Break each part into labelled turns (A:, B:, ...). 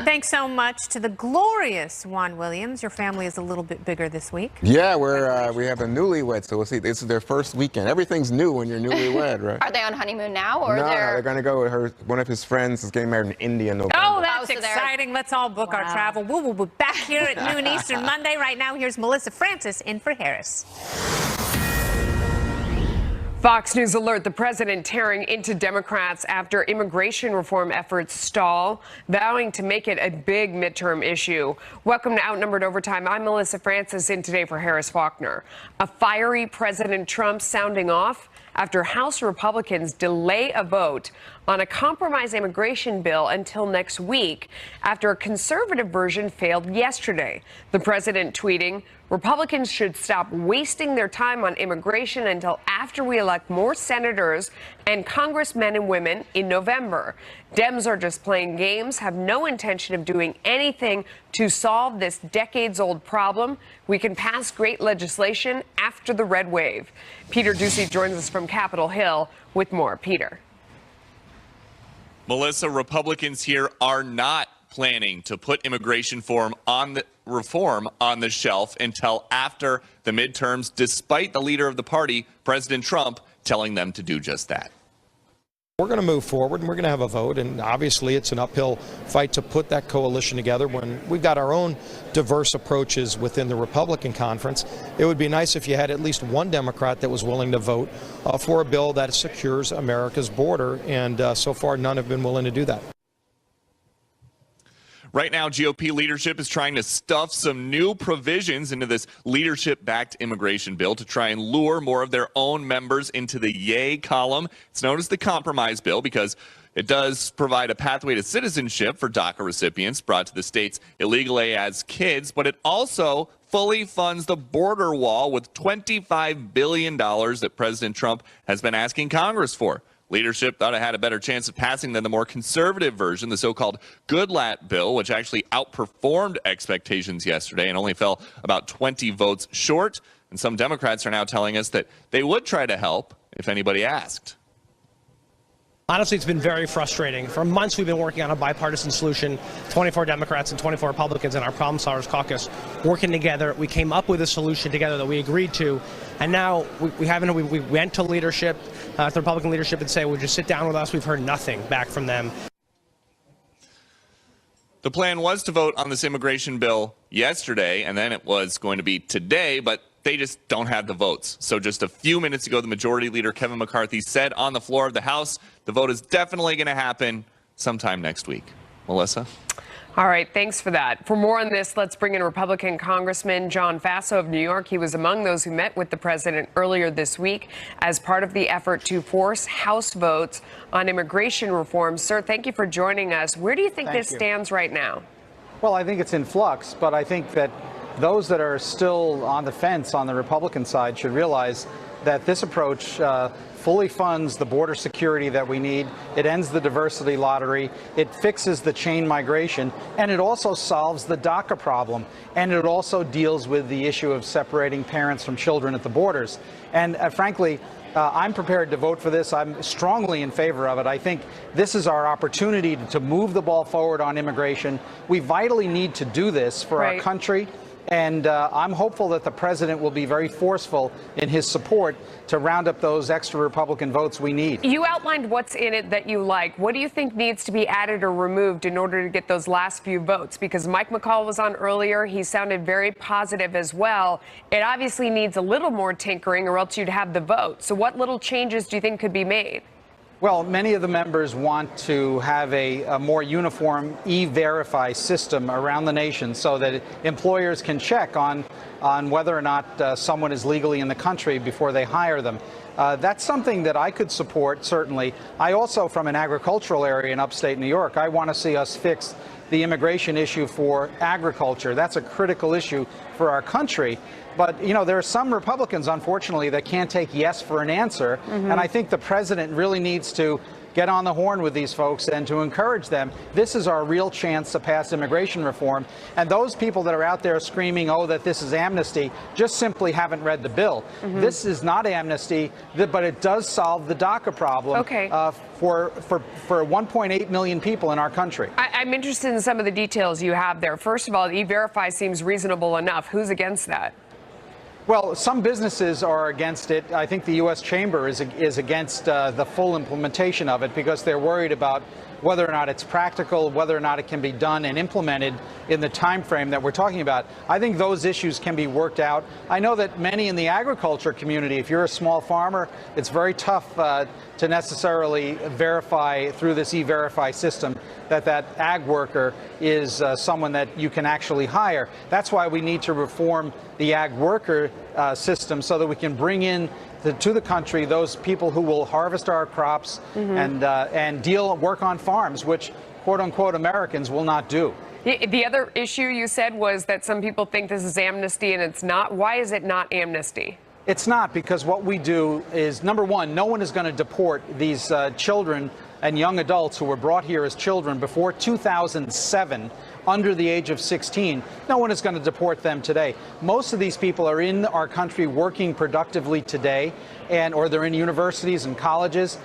A: Thanks so much to the glorious Juan Williams. Your family is a little bit bigger this week.
B: Yeah, we have a newlywed, so we'll see. This is their first weekend. Everything's new when you're newlywed, right?
C: Are they on honeymoon now, or
B: no, they're going to go with one of his friends is getting married in India in November.
A: Oh, that's exciting. Let's all book our travel. We will be back here at noon Eastern Monday. Right now, here's Melissa Francis in for Harris.
D: Fox News alert: the president tearing into Democrats after immigration reform efforts stall, vowing to make it a big midterm issue. Welcome to Outnumbered Overtime. I'm Melissa Francis, in today for Harris Faulkner. A fiery President Trump sounding off after House Republicans delay a vote on a compromise immigration bill until next week after a conservative version failed yesterday. The president tweeting, "Republicans should stop wasting their time on immigration until after we elect more senators and congressmen and women in November. Dems are just playing games, have no intention of doing anything to solve this decades-old problem. We can pass great legislation after the red wave." Peter Ducey joins us from Capitol Hill with more. Peter.
E: Melissa, Republicans here are not planning to put immigration reform on the shelf until after the midterms, despite the leader of the party, President Trump, telling them to do just that.
F: We're going to move forward, and we're going to have a vote, and obviously it's an uphill fight to put that coalition together when we've got our own diverse approaches within the Republican conference. It would be nice if you had at least one Democrat that was willing to vote for a bill that secures America's border, and so far none have been willing to do that.
E: Right now, GOP leadership is trying to stuff some new provisions into this leadership-backed immigration bill to try and lure more of their own members into the yay column. It's known as the compromise bill because it does provide a pathway to citizenship for DACA recipients brought to the states illegally as kids, but it also fully funds the border wall with $25 billion that President Trump has been asking Congress for. Leadership thought it had a better chance of passing than the more conservative version, the so-called Goodlatte bill, which actually outperformed expectations yesterday and only fell about 20 votes short. And some Democrats are now telling us that they would try to help if anybody asked.
G: Honestly, it's been very frustrating. For months, we've been working on a bipartisan solution, 24 Democrats and 24 Republicans in our Problem Solvers Caucus working together. We came up with a solution together that we agreed to, and now we went to leadership, the Republican leadership, and say, would you sit down with us? We've heard nothing back from them.
E: The plan was to vote on this immigration bill yesterday, and then it was going to be today, but they just don't have the votes. So just a few minutes ago, the Majority Leader Kevin McCarthy said on the floor of the House, the vote is definitely going to happen sometime next week. Melissa?
D: All right, thanks for that. For more on this, let's bring in Republican Congressman John Faso of New York. He was among those who met with the president earlier this week as part of the effort to force House votes on immigration reform. Sir, thank you for joining us. Where do you think this stands right now?
H: Well, I think it's in flux, but I think that those that are still on the fence on the Republican side should realize that this approach fully funds the border security that we need. It ends the diversity lottery. It fixes the chain migration, and it also solves the DACA problem. And it also deals with the issue of separating parents from children at the borders. And frankly, I'm prepared to vote for this. I'm strongly in favor of it. I think this is our opportunity to move the ball forward on immigration. We vitally need to do this for our country. And I'm hopeful that the president will be very forceful in his support to round up those extra Republican votes we need.
D: You outlined what's in it that you like. What do you think needs to be added or removed in order to get those last few votes? Because Mike McCall was on earlier. He sounded very positive as well. It obviously needs a little more tinkering or else you'd have the vote. So what little changes do you think could be made?
H: Well, many of the members want to have a more uniform e-verify system around the nation so that employers can check on whether or not someone is legally in the country before they hire them. That's something that I could support, certainly. I also, from an agricultural area in upstate New York, I want to see us fix the immigration issue for agriculture. That's a critical issue for our country. But, you know, there are some Republicans, unfortunately, that can't take yes for an answer. And I think the president really needs to get on the horn with these folks and to encourage them. This is our real chance to pass immigration reform. And those people that are out there screaming, oh, that this is amnesty, just simply haven't read the bill. This is not amnesty, but it does solve the DACA problem for 1.8 million people in our country.
D: I'm interested in some of the details you have there. First of all, E-Verify seems reasonable enough. Who's against that?
H: Well, some businesses are against it. I think the U.S. Chamber is against the full implementation of it because they're worried about whether or not it's practical, whether or not it can be done and implemented in the time frame that we're talking about. I think those issues can be worked out. I know that many in the agriculture community, if you're a small farmer, it's very tough to necessarily verify through this E-Verify system that ag worker is someone that you can actually hire. That's why we need to reform the ag worker system so that we can bring in to the country those people who will harvest our crops and work on farms, which quote unquote Americans will not do.
D: The other issue you said was that some people think this is amnesty and it's not. Why is it not amnesty?
H: It's not, because what we do is, number one, no one is going to deport these children and young adults who were brought here as children before 2007 under the age of 16. No one is going to deport them today. Most of these people are in our country working productively today, or they're in universities and colleges.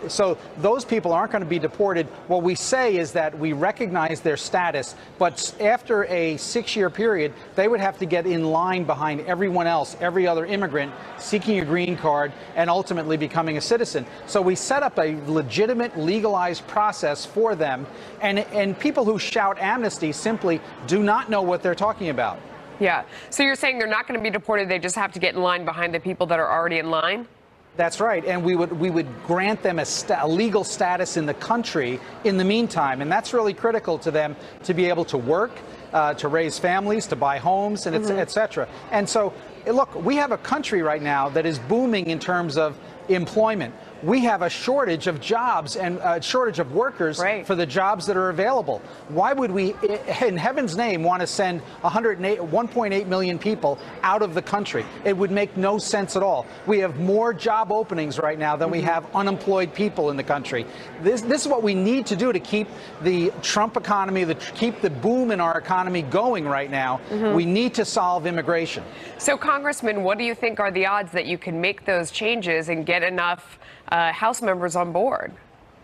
H: So those people aren't going to be deported. What we say is that we recognize their status, but after a 6-year period, they would have to get in line behind everyone else, every other immigrant seeking a green card and ultimately becoming a citizen. So we set up a legitimate, legalized process for them, and people who shout amnesty simply do not know what they're talking about.
D: Yeah. So you're saying they're not going to be deported, they just have to get in line behind the people that are already in line?
H: That's right, and we would grant them a legal status in the country in the meantime, and that's really critical to them to be able to work, to raise families, to buy homes, and et cetera. And so, look, we have a country right now that is booming in terms of employment. We have a shortage of jobs and a shortage of workers for the jobs that are available. Why would we, in heaven's name, want to send 1.8 million people out of the country? It would make no sense at all. We have more job openings right now than we have unemployed people in the country. This is what we need to do to keep the Trump economy, keep the boom in our economy going right now. We need to solve immigration.
D: So, Congressman, what do you think are the odds that you can make those changes and get enough House members on board?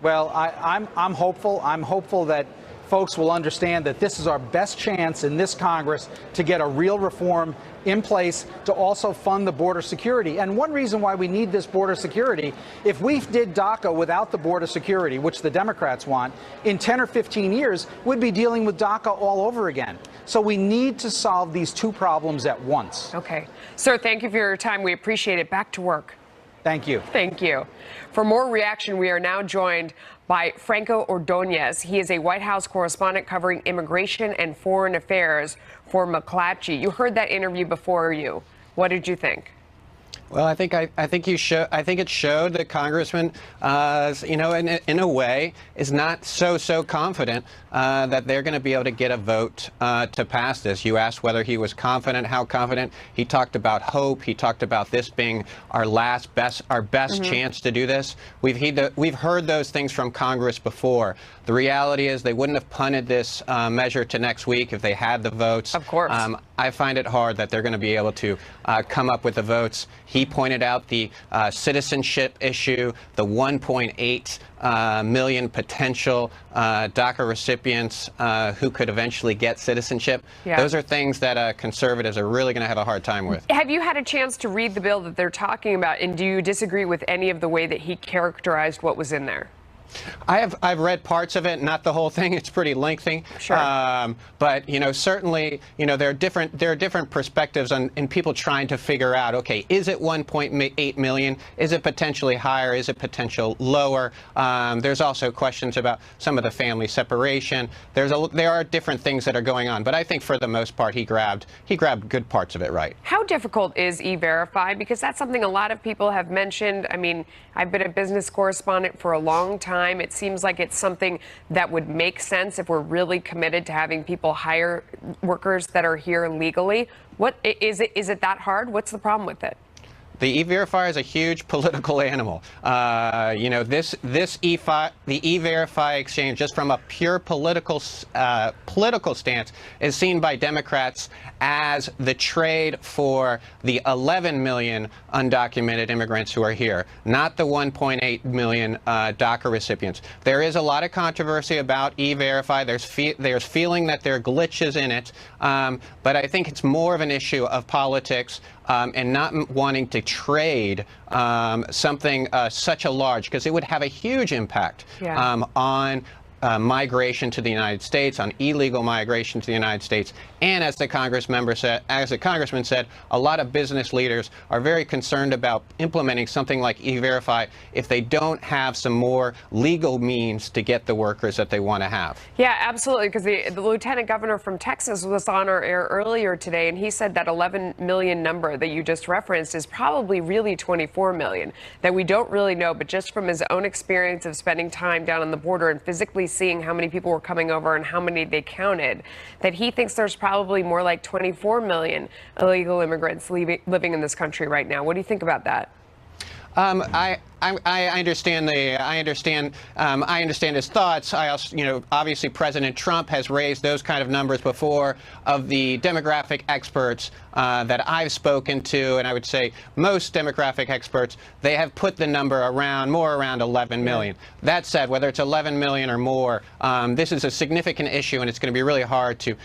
H: Well, I'm hopeful. I'm hopeful that folks will understand that this is our best chance in this Congress to get a real reform in place to also fund the border security. And one reason why we need this border security, if we did DACA without the border security, which the Democrats want, in 10 or 15 years, we'd be dealing with DACA all over again. So we need to solve these two problems at once.
D: Okay. Sir, thank you for your time. We appreciate it. Back to work.
H: Thank you.
D: Thank you. For more reaction, we are now joined by Franco Ordonez. He is a White House correspondent covering immigration and foreign affairs for McClatchy. You heard that interview before you. What did you think?
C: Well, I think it showed that Congressman, in a way, is not so confident that they're going to be able to get a vote to pass this. You asked whether he was confident, how confident. He talked about hope. He talked about this being our best chance to do this. We've heard those things from Congress before. The reality is they wouldn't have punted this measure to next week if they had the votes.
D: Of course.
C: I find it hard that they're going to be able to come up with the votes. He pointed out the citizenship issue, the 1.8 million potential DACA recipients who could eventually get citizenship. Yeah. Those are things that conservatives are really going to have a hard time with.
D: Have you had a chance to read the bill that they're talking about, and do you disagree with any of the way that he characterized what was in there?
C: I've read parts of it, not the whole thing. It's pretty lengthy.
D: Sure.
C: But certainly, there are different perspectives in people trying to figure out, okay, is it 1.8 million? Is it potentially higher? Is it potential lower? There's also questions about some of the family separation. There are different things that are going on. But I think for the most part, he grabbed good parts of it right.
D: How difficult is E-Verify? Because that's something a lot of people have mentioned. I mean, I've been a business correspondent for a long time. It seems like it's something that would make sense if we're really committed to having people hire workers that are here legally. What is it that hard? What's the problem with it?
C: the E-Verify is a huge political animal. You know, the E-Verify exchange, just from a pure political stance, is seen by Democrats as the trade for the 11 million undocumented immigrants who are here, not the 1.8 million DACA recipients. There is a lot of controversy about E-Verify. There's feeling that there are glitches in it, but I think it's more of an issue of politics and not wanting to trade something such a large, because it would have a huge impact on migration to the United States, on illegal migration to the United States, and as the congressman said, a lot of business leaders are very concerned about implementing something like E-Verify if they don't have some more legal means to get the workers that they want to have.
D: Yeah, absolutely, because the lieutenant governor from Texas was on our air earlier today, and he said that 11 million number that you just referenced is probably really 24 million, that we don't really know, but just from his own experience of spending time down on the border and physically seeing how many people were coming over and how many they counted, that he thinks there's probably more like 24 million illegal immigrants living in this country right now. What do you think about that?
C: I understand his thoughts. I also, you know, obviously President Trump has raised those kind of numbers before. Of the demographic experts that I've spoken to, and I would say most demographic experts, they have put the number more around 11 million. That said, whether it's 11 million or more, this is a significant issue, and it's going to be really hard to,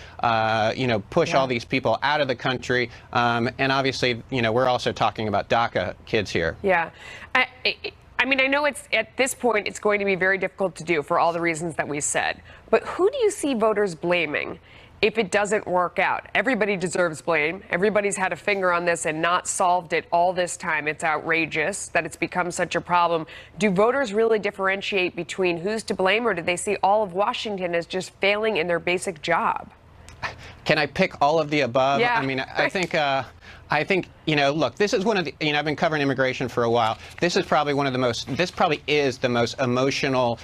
C: you know, push all these people out of the country. And obviously, you know, we're also talking about DACA kids here.
D: Yeah. I mean, I know it's at this point it's going to be very difficult to do for all the reasons that we said. But who do you see voters blaming if it doesn't work out? Everybody deserves blame. Everybody's had a finger on this and not solved it all this time. It's outrageous that it's become such a problem. Do voters really differentiate between who's to blame, or do they see all of Washington as just failing in their basic job?
C: Can I pick all of the above?
D: Yeah.
C: I mean, I think, you know, look, this is one of the, you know, I've been covering immigration for a while. This is probably this probably is the most emotional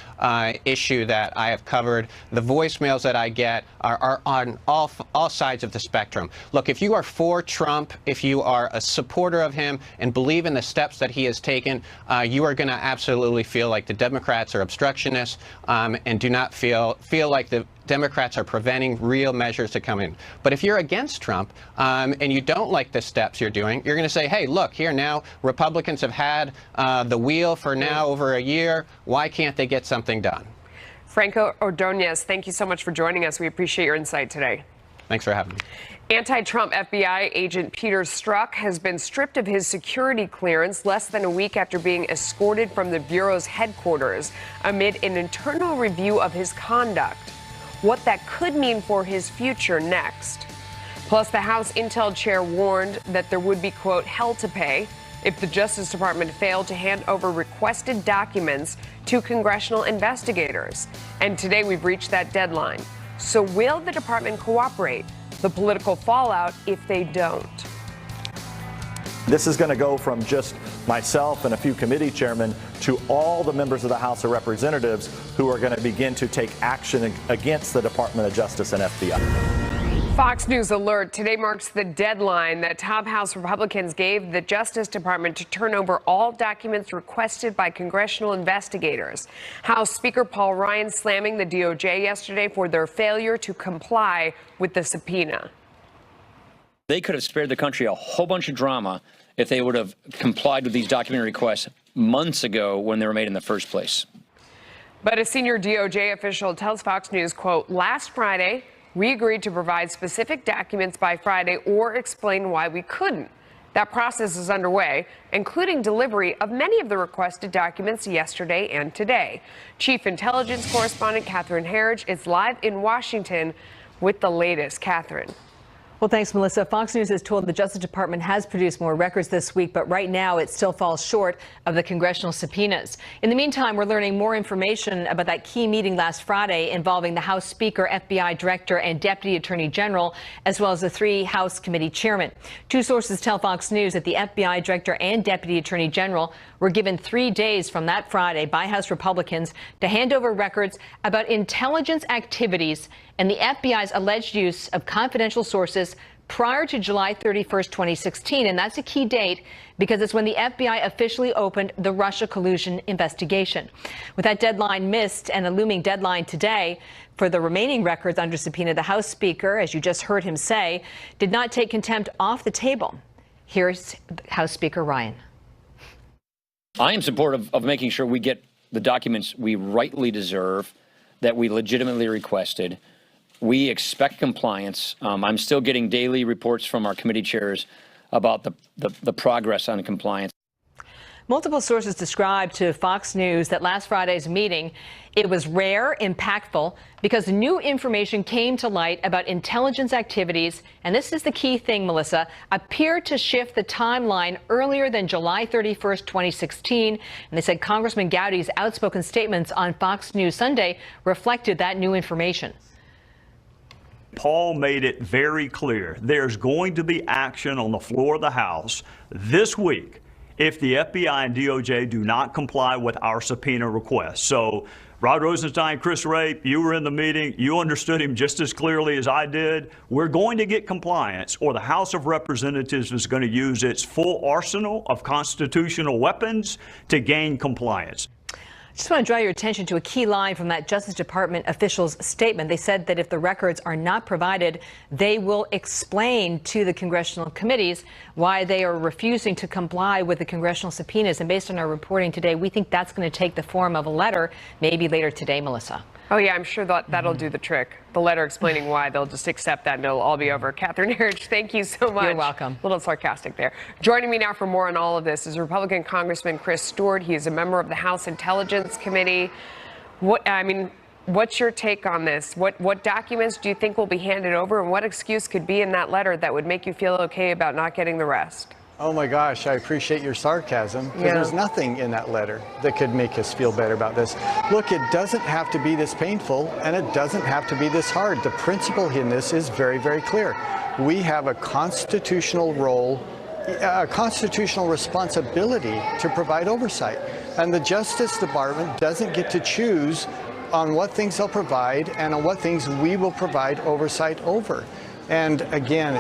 C: issue that I have covered. The voicemails that I get are on all sides of the spectrum. Look, if you are for Trump, if you are a supporter of him and believe in the steps that he has taken, you are going to absolutely feel like the Democrats are obstructionists and do not feel like the Democrats are preventing real measures to come in. But if you're against Trump and you don't like the steps you're doing, you're going to say, hey, look, here now, Republicans have had the wheel for now over a year. Why can't they get something done?
D: Franco Ordonez, thank you so much for joining us. We appreciate your insight today.
C: Thanks for having me.
D: Anti-Trump FBI agent Peter Strzok has been stripped of his security clearance less than a week after being escorted from the Bureau's headquarters amid an internal review of his conduct. What that could mean for his future next. Plus, the House Intel chair warned that there would be, quote, hell to pay if the Justice Department failed to hand over requested documents to congressional investigators. And today we've reached that deadline. So will the department cooperate? The political fallout if they don't.
I: This is going to go from just myself and a few committee chairmen to all the members of the House of Representatives who are going to begin to take action against the Department of Justice and FBI.
D: Fox News alert. Today marks the deadline that top House Republicans gave the Justice Department to turn over all documents requested by congressional investigators. House Speaker Paul Ryan slamming the DOJ yesterday for their failure to comply with the subpoena.
J: They could have spared the country a whole bunch of drama if they would have complied with these document requests months ago when they were made in the first place.
D: But a senior DOJ official tells Fox News, quote, last Friday, we agreed to provide specific documents by Friday or explain why we couldn't. That process is underway, including delivery of many of the requested documents yesterday and today. Chief Intelligence Correspondent Catherine Herridge is live in Washington with the latest. Catherine.
K: Well, thanks, Melissa. Fox News is told the Justice Department has produced more records this week, but right now it still falls short of the congressional subpoenas. In the meantime, we're learning more information about that key meeting last Friday involving the House Speaker, FBI Director, and Deputy Attorney General, as well as the 3 House committee chairmen. 2 sources tell Fox News that the FBI Director and Deputy Attorney General were given 3 days from that Friday by House Republicans to hand over records about intelligence activities and the FBI's alleged use of confidential sources prior to July 31st, 2016. And that's a key date because it's when the FBI officially opened the Russia collusion investigation. With that deadline missed and a looming deadline today for the remaining records under subpoena, the House Speaker, as you just heard him say, did not take contempt off the table. Here's House Speaker Ryan.
J: I am supportive of making sure we get the documents we rightly deserve, that we legitimately requested. We expect compliance. I'm still getting daily reports from our committee chairs about the progress on compliance.
K: Multiple sources described to Fox News that last Friday's meeting, it was rare, impactful, because new information came to light about intelligence activities, and this is the key thing, Melissa, appeared to shift the timeline earlier than July 31st, 2016. And they said Congressman Gowdy's outspoken statements on Fox News Sunday reflected that new information.
L: Paul made it very clear there's going to be action on the floor of the House this week if the FBI and DOJ do not comply with our subpoena request. So Rod Rosenstein, Chris Wray, you were in the meeting. You understood him just as clearly as I did. We're going to get compliance, or the House of Representatives is going to use its full arsenal of constitutional weapons to gain compliance.
K: I just want to draw your attention to a key line from that Justice Department official's statement. They said that if the records are not provided, they will explain to the congressional committees why they are refusing to comply with the congressional subpoenas. And based on our reporting today, we think that's going to take the form of a letter, maybe later today, Melissa.
D: Oh, yeah, I'm sure that'll do the trick. The letter explaining why, they'll just accept that and it'll all be over. Catherine Herridge, thank you so much.
K: You're welcome.
D: A little sarcastic there. Joining me now for more on all of this is Republican Congressman Chris Stewart. He is a member of the House Intelligence Committee. What's your take on this? What documents do you think will be handed over, and what excuse could be in that letter that would make you feel okay about not getting the rest?
H: Oh my gosh, I appreciate your sarcasm, because there's nothing in that letter that could make us feel better about this. Look, it doesn't have to be this painful, and it doesn't have to be this hard. The principle in this is very, very clear. We have a constitutional role, a constitutional responsibility to provide oversight. And the Justice Department doesn't get to choose on what things they'll provide and on what things we will provide oversight over. And again,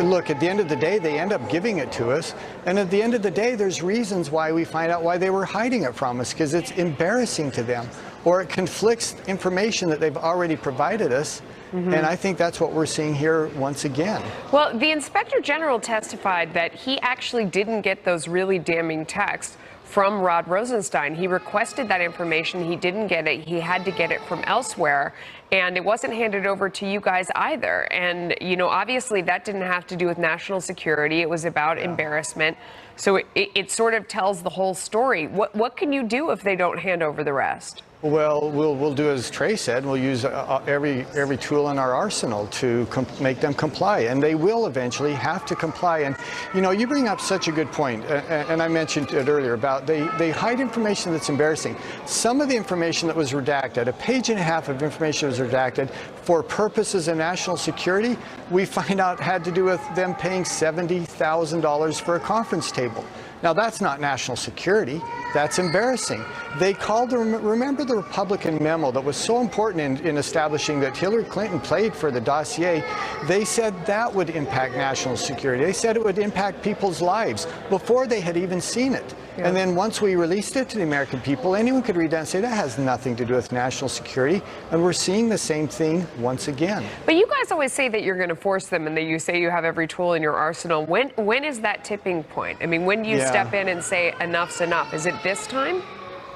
H: look, at the end of the day, they end up giving it to us. And at the end of the day, there's reasons why we find out why they were hiding it from us, because it's embarrassing to them, or it conflicts information that they've already provided us. And I think that's what we're seeing here once again.
D: Well, the Inspector General testified that he actually didn't get those really damning texts from Rod Rosenstein. He requested that information. He didn't get it. He had to get it from elsewhere. And it wasn't handed over to you guys either. And, you know, obviously that didn't have to do with national security. It was about embarrassment. So it sort of tells the whole story. What can you do if they don't hand over the rest?
H: Well, we'll do as Trey said. We'll use every tool in our arsenal to make them comply, and they will eventually have to comply. And you know, you bring up such a good point, and I mentioned it earlier about they hide information that's embarrassing. Some of the information that was redacted, a page and a half of information was redacted for purposes of national security. We find out had to do with them paying $70,000 for a conference table. Now, that's not national security. That's embarrassing. They called, remember the Republican memo that was so important in establishing that Hillary Clinton played for the dossier? They said that would impact national security. They said it would impact people's lives before they had even seen it. And then once we released it to the American people, anyone could read that and say that has nothing to do with national security. And we're seeing the same thing once again.
D: But you guys always say that you're going to force them and that you say you have every tool in your arsenal. When is that tipping point? I mean, when do you step in and say enough's enough? Is it this time?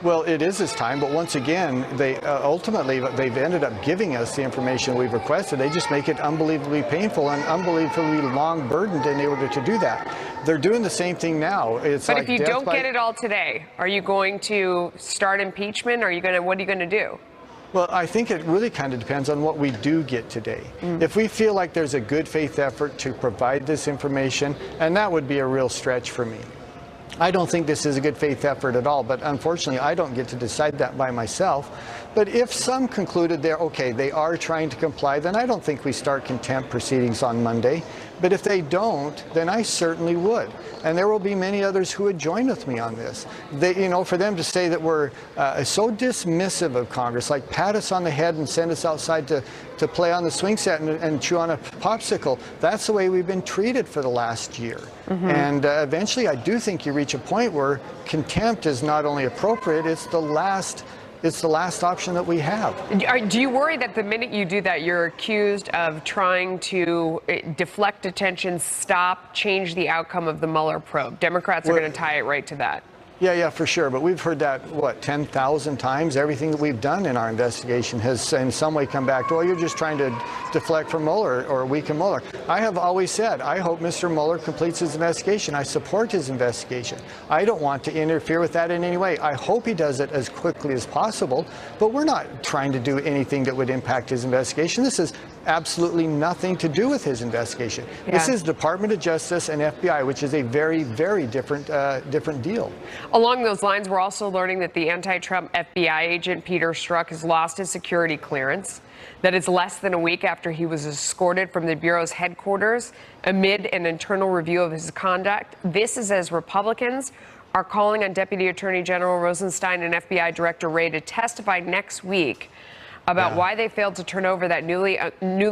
H: Well, it is this time, but once again, they ultimately they've ended up giving us the information we've requested. They just make it unbelievably painful and unbelievably long burdened in order to do that. They're doing the same thing now. It's
D: but
H: like
D: if you don't get it all today, are you going to start impeachment? What are you going to do?
H: Well, I think it really kind of depends on what we do get today. If we feel like there's a good faith effort to provide this information, and that would be a real stretch for me. I don't think this is a good faith effort at all, but unfortunately I don't get to decide that by myself.
M: But if some concluded they are trying to comply, then I don't think we start contempt proceedings on Monday. But if they don't, then I certainly would. And there will be many others who would join with me on this. For them to say that we're so dismissive of Congress, like pat us on the head and send us outside to play on the swing set and chew on a popsicle, that's the way we've been treated for the last year. And eventually I do think you reach a point where contempt is not only appropriate, it's the last option that we have.
D: Do you worry that the minute you do that, you're accused of trying to deflect attention, change the outcome of the Mueller probe? Democrats are going to tie it right to that.
M: Yeah, for sure. But we've heard that, 10,000 times? Everything that we've done in our investigation has in some way come back to, you're just trying to deflect from Mueller or weaken Mueller. I have always said, I hope Mr. Mueller completes his investigation. I support his investigation. I don't want to interfere with that in any way. I hope he does it as quickly as possible, but we're not trying to do anything that would impact his investigation. This is absolutely nothing to do with his investigation. Yeah. This is Department of Justice and FBI, which is a very, very different deal.
D: Along those lines, we're also learning that the anti-Trump FBI agent Peter Strzok has lost his security clearance. That is less than a week after he was escorted from the Bureau's headquarters amid an internal review of his conduct. This is as Republicans are calling on Deputy Attorney General Rosenstein and FBI Director Wray to testify next week about why they failed to turn over that newly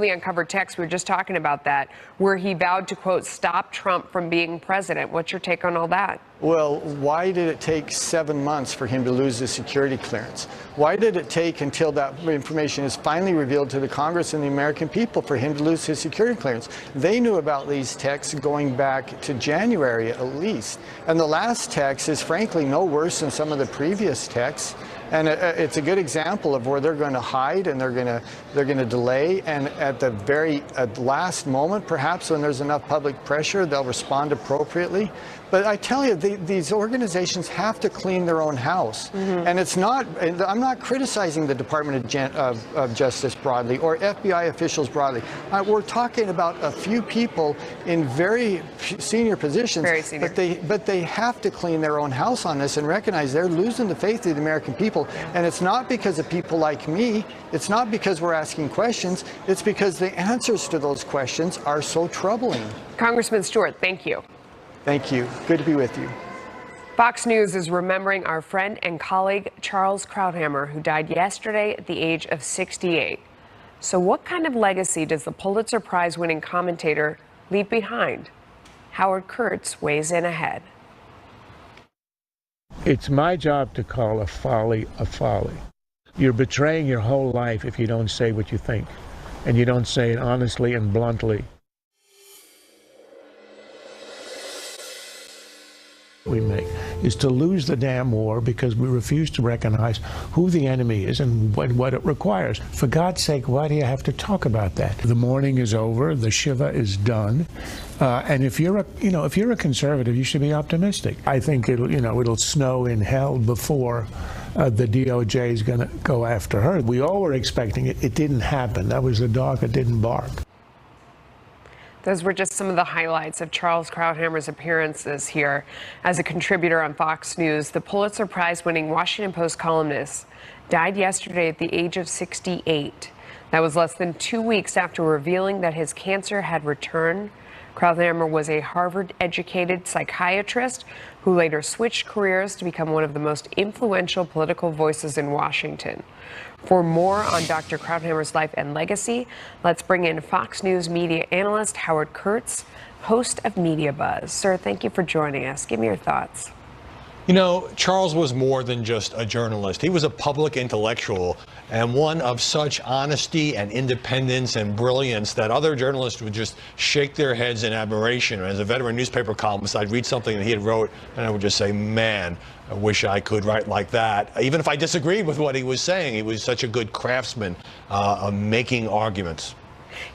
D: uncovered text. We were just talking about that, where he vowed to, quote, stop Trump from being president. What's your take on all that?
M: Well, why did it take 7 months for him to lose his security clearance? Why did it take until that information is finally revealed to the Congress and the American people for him to lose his security clearance? They knew about these texts going back to January at least. And the last text is frankly no worse than some of the previous texts. And it's a good example of where they're going to hide and they're going to delay. And at the very last moment, perhaps when there's enough public pressure, they'll respond appropriately. But I tell you, these organizations have to clean their own house. And it's not, I'm not criticizing the Department of Justice broadly or FBI officials broadly. We're talking about a few people in very senior positions.
D: Very senior.
M: But they have to clean their own house on this and recognize they're losing the faith of the American people. And it's not because of people like me. It's not because we're asking questions. It's because the answers to those questions are so troubling.
D: Congressman Stewart, thank you.
M: Thank you. Good to be with you.
D: Fox News is remembering our friend and colleague Charles Krauthammer, who died yesterday at the age of 68. So what kind of legacy does the Pulitzer Prize-winning commentator leave behind? Howard Kurtz weighs in ahead.
N: It's my job to call a folly a folly. You're betraying your whole life if you don't say what you think, and you don't say it honestly and bluntly. We make is to lose the damn war because we refuse to recognize who the enemy is and what it requires. For God's sake, why do you have to talk about that? The mourning is over, the Shiva is done, and if you're a conservative, you should be optimistic. I think it'll snow in hell before the DOJ is going to go after her. We all were expecting it. It didn't happen. That was the dog that didn't bark.
D: Those were just some of the highlights of Charles Krauthammer's appearances here as a contributor on Fox News. The Pulitzer Prize-winning Washington Post columnist died yesterday at the age of 68. That was less than 2 weeks after revealing that his cancer had returned. Krauthammer was a Harvard-educated psychiatrist who later switched careers to become one of the most influential political voices in Washington. For more on Dr. Krauthammer's life and legacy, let's bring in Fox News media analyst Howard Kurtz, host of Media Buzz. Sir, thank you for joining us. Give me your thoughts.
O: You know, Charles was more than just a journalist. He was a public intellectual and one of such honesty and independence and brilliance that other journalists would just shake their heads in admiration. As a veteran newspaper columnist, I'd read something that he had wrote and I would just say, man, I wish I could write like that. Even if I disagreed with what he was saying, he was such a good craftsman of making arguments.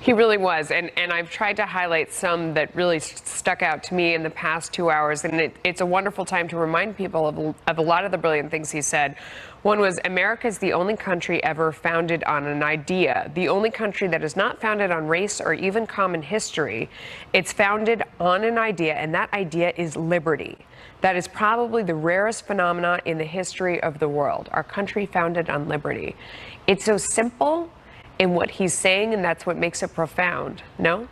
D: He really was. And I've tried to highlight some that really stuck out to me in the past 2 hours. And it's a wonderful time to remind people of a lot of the brilliant things he said. One was, America is the only country ever founded on an idea, the only country that is not founded on race or even common history. It's founded on an idea, and that idea is liberty. That is probably the rarest phenomenon in the history of the world. Our country founded on liberty. It's so simple in what he's saying, and that's what makes it profound, no?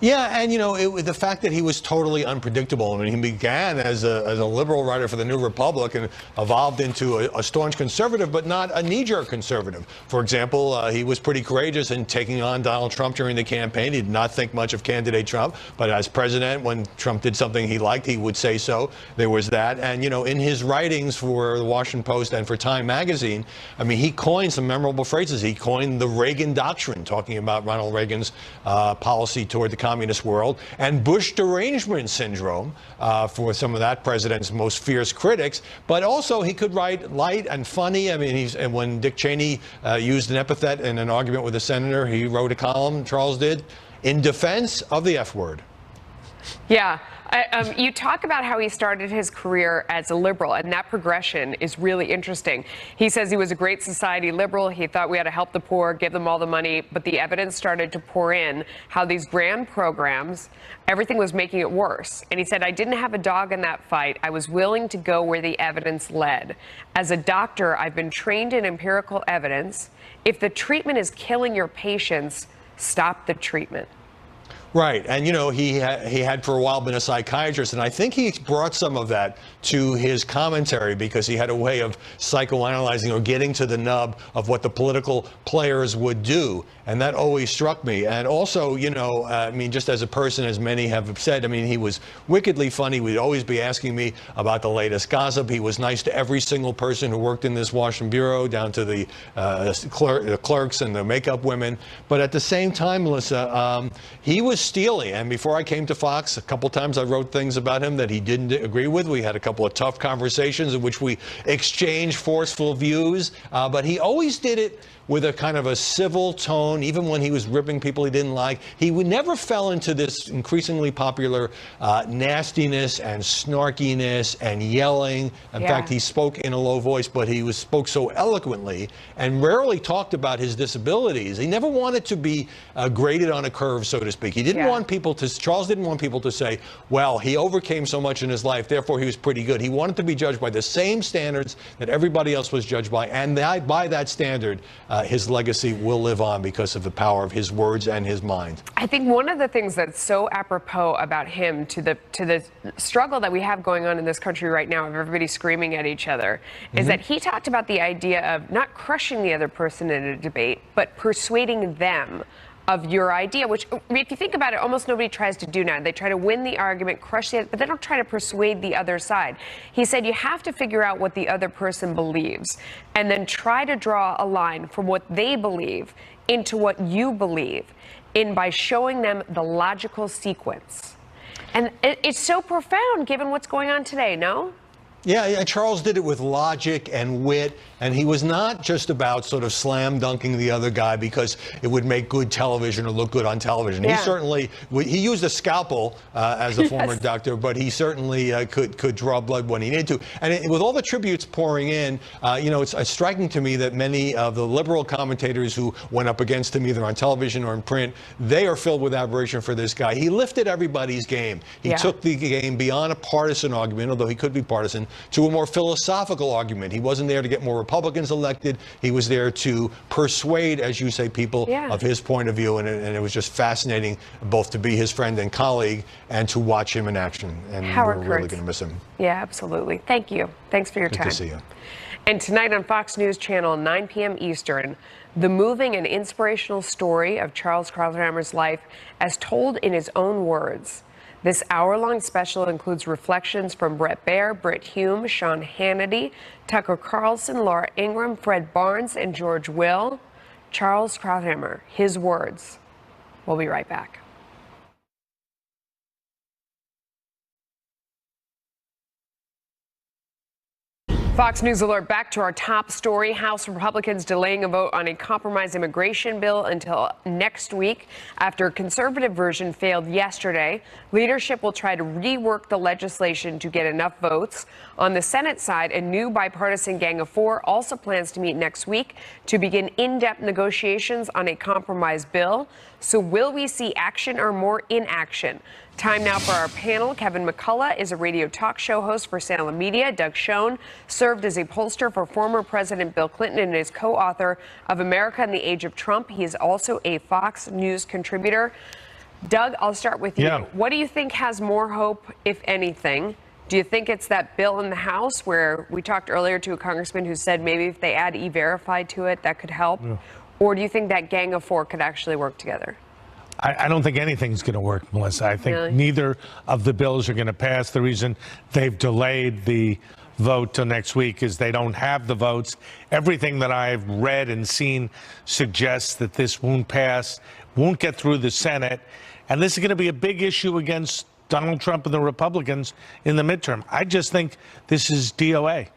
O: Yeah, and the fact that he was totally unpredictable. I mean, he began as a liberal writer for the New Republic and evolved into a staunch conservative, but not a knee-jerk conservative. For example, he was pretty courageous in taking on Donald Trump during the campaign. He did not think much of candidate Trump, but as president, when Trump did something he liked, he would say so. There was that. And, in his writings for the Washington Post and for Time magazine, I mean, he coined some memorable phrases. He coined the Reagan Doctrine, talking about Ronald Reagan's policy toward the communist world, and Bush derangement syndrome for some of that president's most fierce critics. But also he could write light and funny. I mean, and when Dick Cheney used an epithet in an argument with a senator, he wrote a column, Charles did, in defense of the F word.
D: Yeah. You talk about how he started his career as a liberal, and that progression is really interesting. He says he was a great society liberal. He thought we had to help the poor, give them all the money, but the evidence started to pour in how these grand programs, everything was making it worse. And he said, I didn't have a dog in that fight. I was willing to go where the evidence led. As a doctor, I've been trained in empirical evidence. If the treatment is killing your patients, stop the treatment.
O: Right. And, he had for a while been a psychiatrist, and I think he brought some of that to his commentary because he had a way of psychoanalyzing or getting to the nub of what the political players would do. And that always struck me. And also, I mean, just as a person, as many have said, I mean, he was wickedly funny. He'd always be asking me about the latest gossip. He was nice to every single person who worked in this Washington bureau, down to the clerks and the makeup women. But at the same time, Melissa, he was steely. And before I came to Fox, a couple times I wrote things about him that he didn't agree with. We had a couple of tough conversations in which we exchanged forceful views. But he always did it with a kind of a civil tone, even when he was ripping people he didn't like. He never fell into this increasingly popular nastiness and snarkiness and yelling. In fact, he spoke in a low voice, but he spoke so eloquently and rarely talked about his disabilities. He never wanted to be graded on a curve, so to speak. He didn't want people to, Charles didn't want people to say, well, he overcame so much in his life, therefore he was pretty good. He wanted to be judged by the same standards that everybody else was judged by, and by that standard, his legacy will live on because of the power of his words and his mind.
D: I think one of the things that's so apropos about him to the struggle that we have going on in this country right now of everybody screaming at each other is that he talked about the idea of not crushing the other person in a debate, but persuading them of your idea, which, if you think about it, almost nobody tries to do now. They try to win the argument, crush the other, but they don't try to persuade the other side. He said you have to figure out what the other person believes and then try to draw a line from what they believe into what you believe by showing them the logical sequence. And it's so profound given what's going on today, no?
O: Yeah, Charles did it with logic and wit, and he was not just about sort of slam dunking the other guy because it would make good television or look good on television. He certainly, he used a scalpel as a former doctor, but he certainly could draw blood when he needed to. And with all the tributes pouring in, it's striking to me that many of the liberal commentators who went up against him either on television or in print, they are filled with admiration for this guy. He lifted everybody's game. He took the game beyond a partisan argument, although he could be partisan, to a more philosophical argument. He wasn't there to get more Republicans elected. He was there to persuade, as you say, people of his point of view. And it was just fascinating both to be his friend and colleague and to watch him in action. And we're really going to miss him.
D: Yeah, absolutely. Thank you. Thanks for your time.
O: Good to see you.
D: And tonight on Fox News Channel, 9 p.m. Eastern, the moving and inspirational story of Charles Krauthammer's life as told in his own words. This hour-long special includes reflections from Bret Baier, Brit Hume, Sean Hannity, Tucker Carlson, Laura Ingraham, Fred Barnes, and George Will. Charles Krauthammer, his words. We'll be right back. Fox News alert, back to our top story. House Republicans delaying a vote on a compromise immigration bill until next week after a conservative version failed yesterday. Leadership will try to rework the legislation to get enough votes. On the Senate side, a new bipartisan Gang of Four also plans to meet next week to begin in-depth negotiations on a compromise bill. So will we see action or more inaction? Time now for our panel. Kevin McCullough is a radio talk show host for Salem Media. Doug Schoen served as a pollster for former President Bill Clinton and is co-author of America in the Age of Trump. He is also a Fox News contributor. Doug, I'll start with you. What do you think has more hope, if anything? Do you think it's that bill in the House where we talked earlier to a congressman who said maybe if they add E-Verify to it, that could help? Or do you think that Gang of Four could actually work together?
N: I don't think anything's going to work, Melissa. I think neither of the bills are going to pass. The reason they've delayed the vote till next week is they don't have the votes. Everything that I've read and seen suggests that this won't pass, won't get through the Senate, and this is going to be a big issue against Donald Trump and the Republicans in the midterm. I just think this is DOA.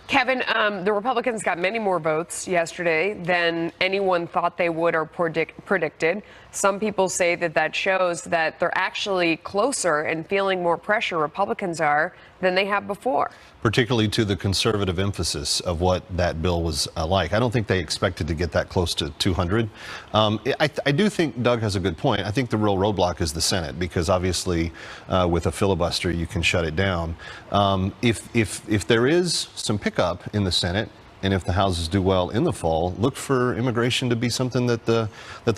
D: Kevin, the Republicans got many more votes yesterday than anyone thought they would or predicted. Some people say that that shows that they're actually closer and feeling more pressure, Republicans are, than they have before.
P: Particularly to the conservative emphasis of what that bill was like. I don't think they expected to get that close to 200. I do think Doug has a good point. I think the real roadblock is the Senate, because obviously with a filibuster you can shut it down. If there is some pickup in the Senate, and if the houses do well in the fall, look for immigration to be something that the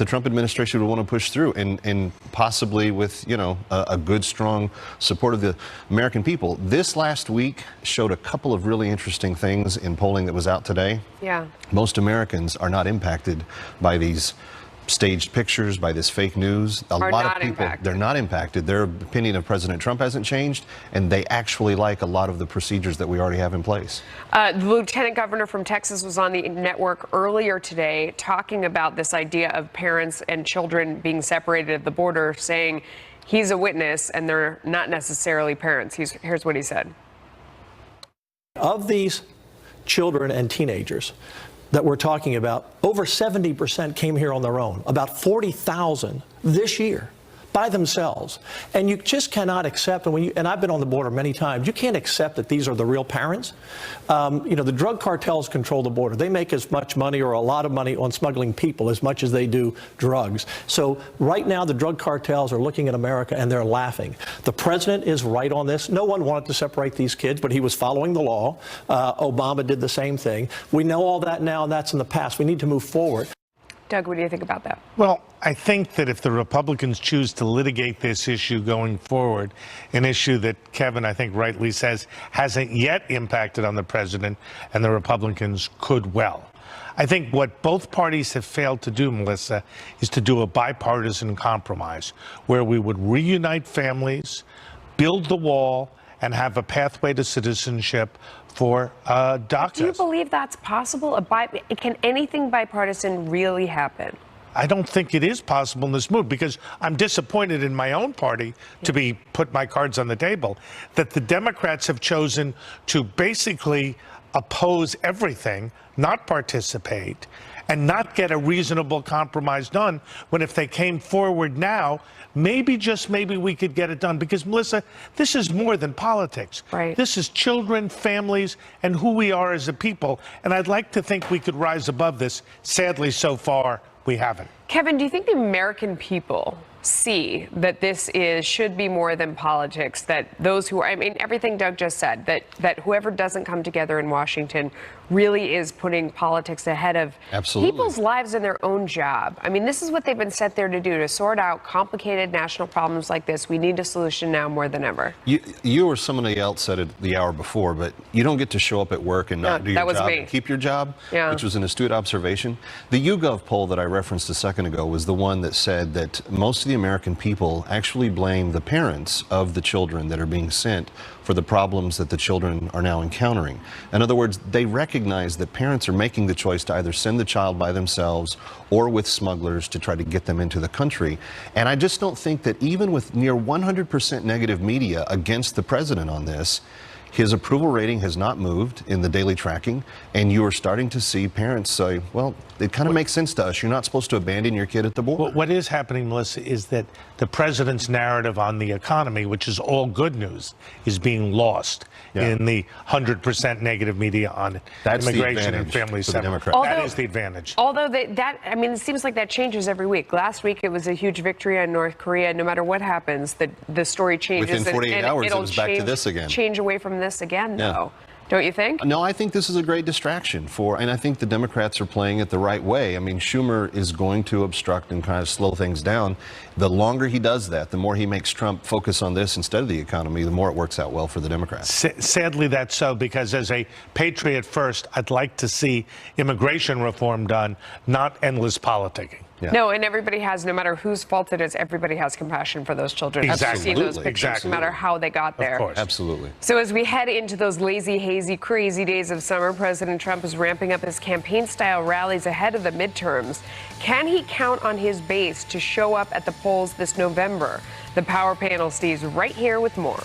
P: Trump administration would want to push through, and possibly with, you know, a good, strong support of the American people. This last week showed a couple of really interesting things in polling that was out today.
D: Yeah.
P: Most Americans are not impacted by these staged pictures, by this fake news. A lot of people, they're not impacted. Their opinion of President Trump hasn't changed, and they actually like a lot of the procedures that we already have in place.
D: The lieutenant governor from Texas was on the network earlier today talking about this idea of parents and children being separated at the border, saying he's a witness and they're not necessarily parents. Here's what he said.
Q: Of these children and teenagers that we're talking about, over 70% came here on their own, about 40,000 this year by themselves. And you just cannot accept, and I've been on the border many times, you can't accept that these are the real parents. You know, the drug cartels control the border. They make as much money or a lot of money on smuggling people as much as they do drugs. So right now the drug cartels are looking at America and they're laughing. The president is right on this. No one wanted to separate these kids, but he was following the law. Obama did the same thing. We know all that now, and that's in the past. We need to move forward.
D: Doug, what do you think about that?
N: Well, I think that if the Republicans choose to litigate this issue going forward, an issue that Kevin, I think, rightly says hasn't yet impacted on the president, and the Republicans could well. I think what both parties have failed to do, Melissa, is to do a bipartisan compromise where we would reunite families, build the wall, and have a pathway to citizenship for DACA.
D: Do you believe that's possible? Can anything bipartisan really happen?
N: I don't think it is possible in this move, because I'm disappointed in my own party, to put my cards on the table, that the Democrats have chosen to basically oppose everything, not participate, and not get a reasonable compromise done, when if they came forward now, maybe, just maybe, we could get it done. Because, Melissa, this is more than politics.
D: Right.
N: This is children, families, and who we are as a people. And I'd like to think we could rise above this. Sadly, so far, we haven't.
D: Kevin, do you think the American people see that this should be more than politics, that those who are, I mean, everything Doug just said, that whoever doesn't come together in Washington really is putting politics ahead of people's lives and their own job? I mean, this is what they've been set there to do, to sort out complicated national problems like this. We need a solution now more than ever.
P: You or somebody else said it the hour before, but you don't get to show up at work and not do your job and keep your job, which was an astute observation. The YouGov poll that I referenced a second ago was the one that said that most of the American people actually blame the parents of the children that are being sent for the problems that the children are now encountering. In other words, they recognize that parents are making the choice to either send the child by themselves or with smugglers to try to get them into the country. And I just don't think that even with near 100% negative media against the president on this, His approval rating has not moved in the daily tracking, and you are starting to see parents say, well, it kind of makes sense to us. You're not supposed to abandon your kid at the border.
N: What is happening, Melissa, is that the president's narrative on the economy, which is all good news, is being lost in the 100% negative media on immigration and family settlement. That is the advantage.
D: Although I mean, it seems like that changes every week. Last week, it was a huge victory on North Korea. No matter what happens, the story changes.
P: Within 48 hours,
D: it'll
P: it was back to this again.
D: Change away from this again, though. Don't you think?
P: No, I think this is a great distraction and I think the Democrats are playing it the right way. I mean, Schumer is going to obstruct and kind of slow things down. The longer he does that, the more he makes Trump focus on this instead of the economy, the more it works out well for the Democrats.
N: Sadly, that's so, because as a patriot first, I'd like to see immigration reform done, not endless politicking.
D: No, and everybody has, no matter whose fault it is, everybody has compassion for those children.
N: Exactly.
D: I've seen those pictures, no matter how they got there.
N: Of course.
P: Absolutely.
D: So as we head into those lazy, hazy, crazy days of summer, President Trump is ramping up his campaign-style rallies ahead of the midterms. Can he count on his base to show up at the polls this November? The Power Panel stays right here with more.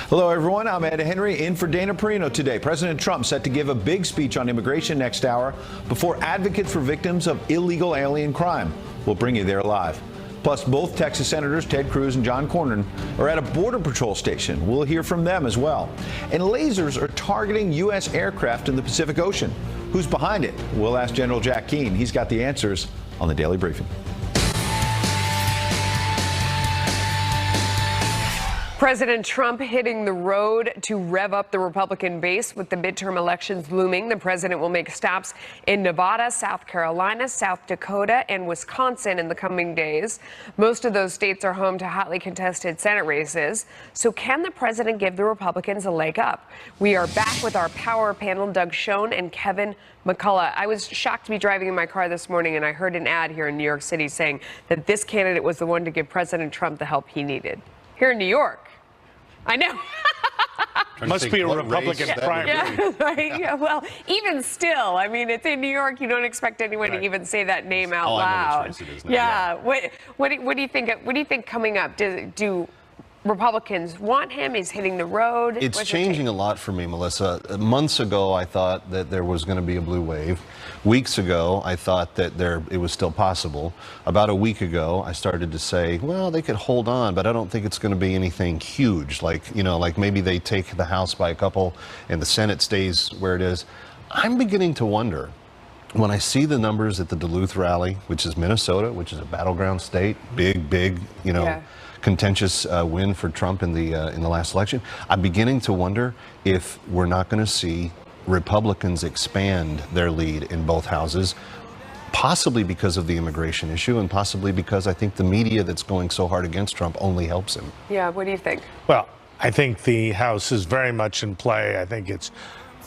R: Hello, everyone. I'm Ed Henry in for Dana Perino today. President Trump set to give a big speech on immigration next hour before advocates for victims of illegal alien crime. We'll bring you there live. Plus, both Texas Senators Ted Cruz and John Cornyn are at a Border Patrol station. We'll hear from them as well. And lasers are targeting U.S. aircraft in the Pacific Ocean. Who's behind it? We'll ask General Jack Keane. He's got the answers on the Daily Briefing.
D: President Trump hitting the road to rev up the Republican base. With the midterm elections looming, the president will make stops in Nevada, South Carolina, South Dakota, and Wisconsin in the coming days. Most of those states are home to hotly contested Senate races. So can the president give the Republicans a leg up? We are back with our power panel, Doug Schoen and Kevin McCullough. I was shocked to be driving in my car this morning, and I heard an ad here in New York City saying that this candidate was the one to give President Trump the help he needed. Here in New York. I know.
N: Must be a Republican primary.
D: Yeah, right. Yeah, well, even still, I mean, it's in New York. You don't expect anyone to even say that name out loud.
P: I know which race it is now.
D: Yeah. What do you think? What do you think coming up? Do Republicans want him? He's hitting the road.
P: It's changing a lot for me, Melissa. Months ago, I thought that there was going to be a blue wave. Weeks ago, I thought that it was still possible. About a week ago, I started to say, well, they could hold on, but I don't think it's going to be anything huge. Like maybe they take the House by a couple and the Senate stays where it is. I'm beginning to wonder, when I see the numbers at the Duluth rally, which is Minnesota, which is a battleground state, big, contentious win for Trump in the last election. I'm beginning to wonder if we're not going to see Republicans expand their lead in both houses, possibly because of the immigration issue and possibly because I think the media that's going so hard against Trump only helps him.
D: Yeah, what do you think?
N: Well, I think the House is very much in play. I think it's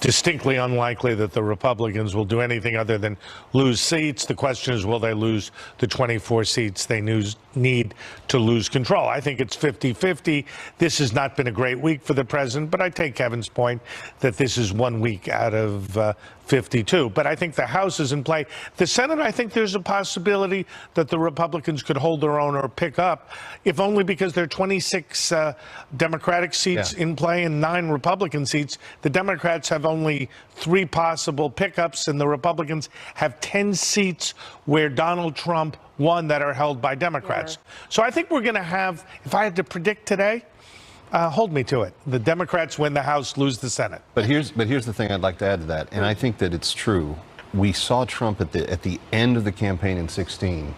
N: distinctly unlikely that the Republicans will do anything other than lose seats. The question is, will they lose the 24 seats they need to lose control? I think it's 50-50. This has not been a great week for the president, but I take Kevin's point that this is 1 week out of 52. But I think the House is in play. The Senate, I think there's a possibility that the Republicans could hold their own or pick up, if only because there are 26 Democratic seats in play and 9 Republican seats. The Democrats have only 3 possible pickups, and the Republicans have 10 seats where Donald Trump won that are held by Democrats. So I think we're going to have, if I had to predict today, hold me to it. The Democrats win the House, lose the Senate.
P: But here's the thing I'd like to add to that, and I think that it's true. We saw Trump at the end of the campaign in 2016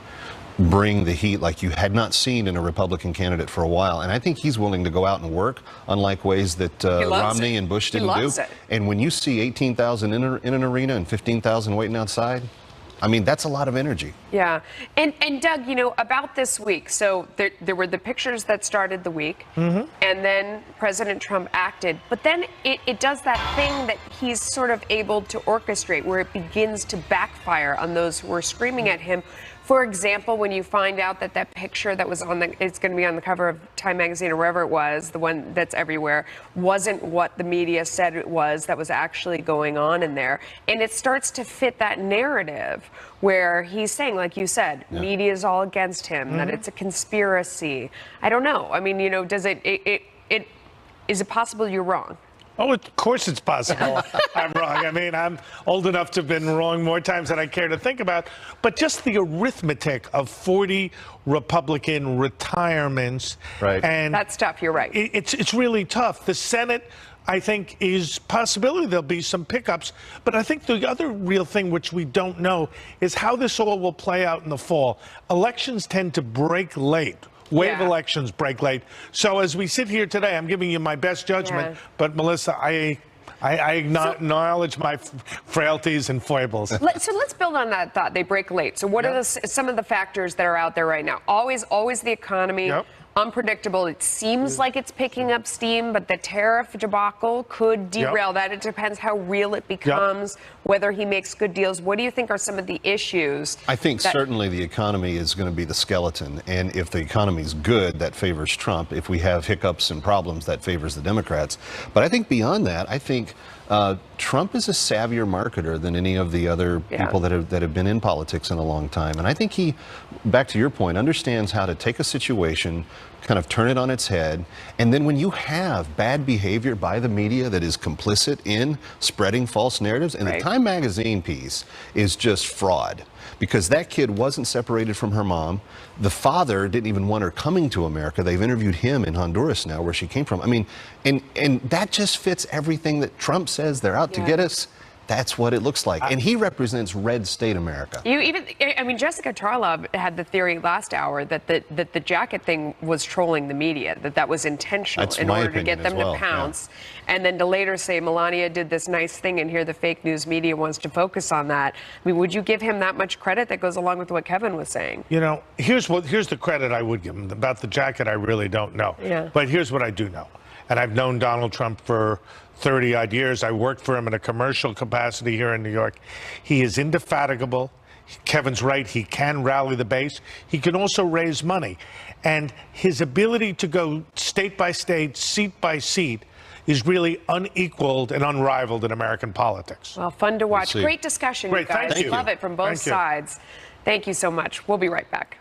P: bring the heat like you had not seen in a Republican candidate for a while, and I think he's willing to go out and work, unlike ways that Romney and Bush didn't do. And when you see 18,000 in an arena and 15,000 waiting outside, I mean, that's a lot of energy.
D: Yeah. And Doug, about this week, so there were the pictures that started the week, and then President Trump acted. But then it does that thing that he's sort of able to orchestrate, where it begins to backfire on those who are screaming at him. For example, when you find out that picture that was it's going to be on the cover of Time magazine or wherever it was, the one that's everywhere, wasn't what the media said it was, that was actually going on in there. And it starts to fit that narrative where he's saying, like you said, media is all against him, that it's a conspiracy. I don't know. I mean, is it possible you're wrong?
S: Oh, of course it's possible I'm wrong. I mean, I'm old enough to have been wrong more times than I care to think about. But just the arithmetic of 40 Republican retirements.
P: Right.
S: And
D: that's tough. You're right.
S: It's really tough. The Senate, I think, is possibility there'll be some pickups. But I think the other real thing which we don't know is how this all will play out in the fall. Elections tend to break late. Wave elections break late. So as we sit here today, I'm giving you my best judgment. But Melissa, I acknowledge my frailties and foibles.
D: So let's build on that thought. They break late. So what are some of the factors that are out there right now? Always the economy. Unpredictable. It seems like it's picking up steam, but the tariff debacle could derail that. It depends how real it becomes, whether he makes good deals. What do you think are some of the issues?
P: I think certainly the economy is going to be the skeleton. And if the economy is good, that favors Trump. If we have hiccups and problems, that favors the Democrats. But I think beyond that, I think Trump is a savvier marketer than any of the other people that have been in politics in a long time. And I think he, back to your point, understands how to take a situation, kind of turn it on its head. And then when you have bad behavior by the media that is complicit in spreading false narratives, and the Time magazine piece is just fraud. Because that kid wasn't separated from her mom. The father didn't even want her coming to America. They've interviewed him in Honduras now, where she came from. I mean, and that just fits everything that Trump says they're out to get us. That's what it looks like. And he represents red state America.
D: Jessica Tarlov had the theory last hour that the jacket thing was trolling the media, that was intentional in order to get them to pounce. And then to later say Melania did this nice thing, and here the fake news media wants to focus on that. I mean, would you give him that much credit? That goes along with what Kevin was saying.
S: You know, here's the credit I would give him. About the jacket, I really don't know. But here's what I do know. And I've known Donald Trump for 30-odd years. I worked for him in a commercial capacity here in New York. He is indefatigable. Kevin's right. He can rally the base. He can also raise money. And his ability to go state by state, seat by seat, is really unequaled and unrivaled in American politics.
D: Well, fun to watch. Great discussion, you guys.
S: Thank you.
D: Love it from both sides. Thank you so much. We'll be right back.